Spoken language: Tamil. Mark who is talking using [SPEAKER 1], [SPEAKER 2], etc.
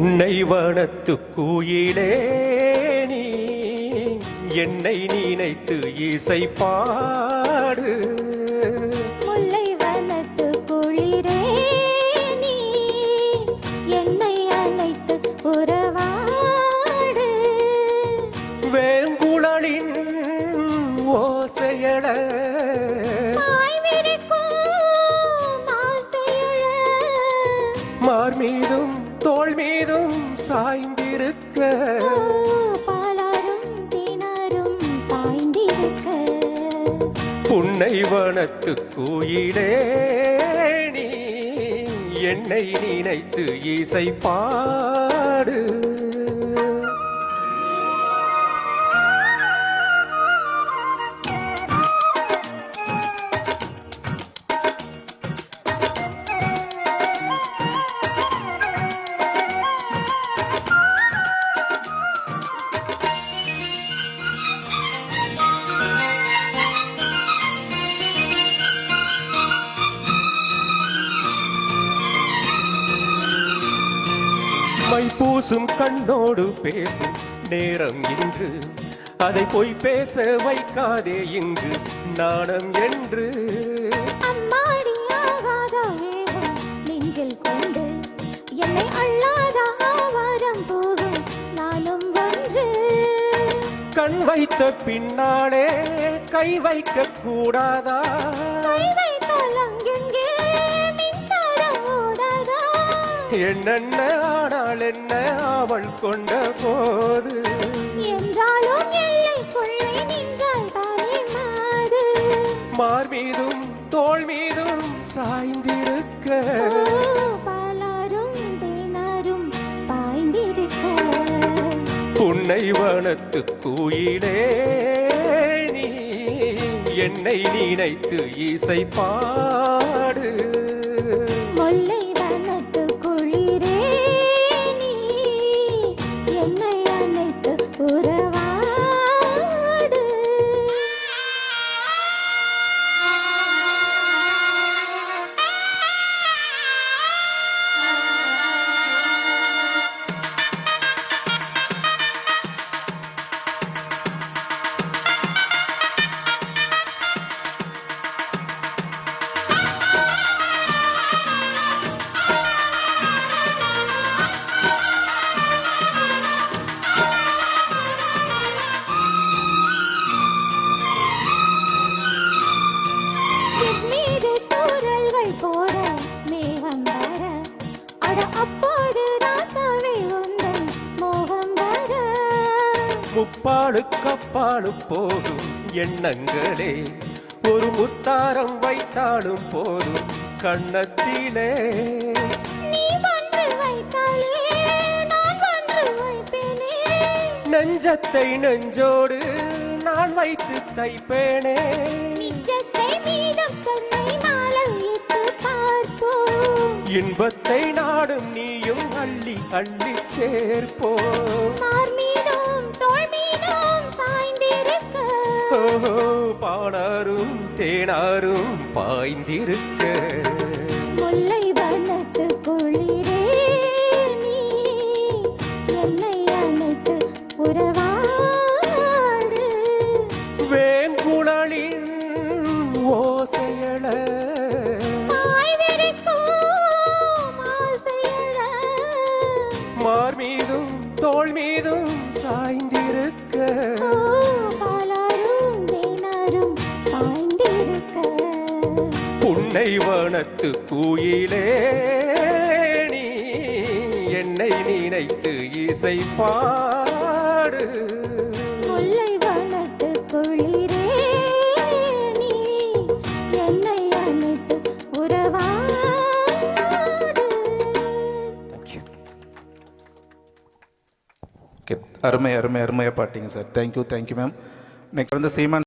[SPEAKER 1] புன்னை வனத்து குயிலே நீ என்னை நினைத்து இசை பாடு.
[SPEAKER 2] முல்லை வனத்து குளிரே நீ என்னை அழைத்து உறவாடு.
[SPEAKER 1] வேங்குழலின் ஓசையட மார் மீதும் தோள் மீதும் சாய்ந்திருக்க
[SPEAKER 2] பாலாரும் திணறும் பாய்ந்திருக்க.
[SPEAKER 1] புன்னை வனத்து குயிலே நீ என்னை நினைத்து இசை பாடு. மை பூசும் கண்ணோடு பேசும் நேரம் இன்று, அதை போய் பேச வைக்காதே இங்கு நாணம் என்று.
[SPEAKER 2] அம்மாடியாகாத வேகம் நெஞ்சில் கொண்டு என்னை அள்ளாத ஆவாரம் போகும் நானும் ஒன்று.
[SPEAKER 1] கண் வைத்த பின்னாலே கை வைக்க கூடாதா?
[SPEAKER 2] கை வைத்தால் அங்கெங்கே மின்சாரம் ஓடாதா?
[SPEAKER 1] என்னென்ன ஆனால் என்ன அவள் கொண்ட போது,
[SPEAKER 2] என்றாலும் எல்லைக்குள்ளே நின்றால் தானே மாது.
[SPEAKER 1] மார் மீதும் தோள் மீதும் சாய்ந்திருக்க
[SPEAKER 2] பாலாரும் தேனாரும் பாய்ந்திருக்க.
[SPEAKER 1] புன்னை வனத்து குயிலே நீ என்னை நினைத்து இசை பாடு.
[SPEAKER 2] முல்லை வனத்து குளிரே நீ என்னை அழைத்து உறவாடு. மீது தூறல்கள் போட மேகம் வர, அட அப்போது ராசாவே உந்தன் மோகம் வர.
[SPEAKER 1] முப்பாடு கப்பாடு போகும் எண்ணங்களே ஒரு முத்தாரம் வைத்தாலும் போதும் கண்ணத்திலே.
[SPEAKER 2] நீ வந்து வைத்தாலே நான் வந்து வைப்பேனே.
[SPEAKER 1] நெஞ்சத்தை நெஞ்சோடு நான் வைத்து தைப்பேனே.
[SPEAKER 2] நிஜத்தை மீதம் தன்னை நாளையிட்டு பார்ப்போம்.
[SPEAKER 1] இன்பத்தை நாடும் நீயும் அள்ளி அள்ளி சேர்ப்போ.
[SPEAKER 2] மார் மீதும் தோள் மீதும் சாய்ந்திருக்க
[SPEAKER 1] ஓஹோ, பாலாரும் தேனாரும் பாய்ந்திருக்க.
[SPEAKER 2] முல்லை வனத்து குளிரே நீ என்னை அழைத்து உறவாடு.
[SPEAKER 1] வேங்குழலின் ஓசையள மார் மீதும் தோள் மீதும் சாய்ந்திருக்க
[SPEAKER 2] பாலாரும் தேனாரும் பாய்ந்திருக்க.
[SPEAKER 1] புன்னை வனத்து குயிலே நீ என்னை நினைத்து இசை பாடு.
[SPEAKER 2] முல்லை வனத்து குளிரே நீ என்னை அழைத்து உறவாடு.
[SPEAKER 3] அருமை அருமை அருமையாக பாட்டிங்க சார். Thank you ma'am. நெக்ஸ்ட் வந்து சீமான்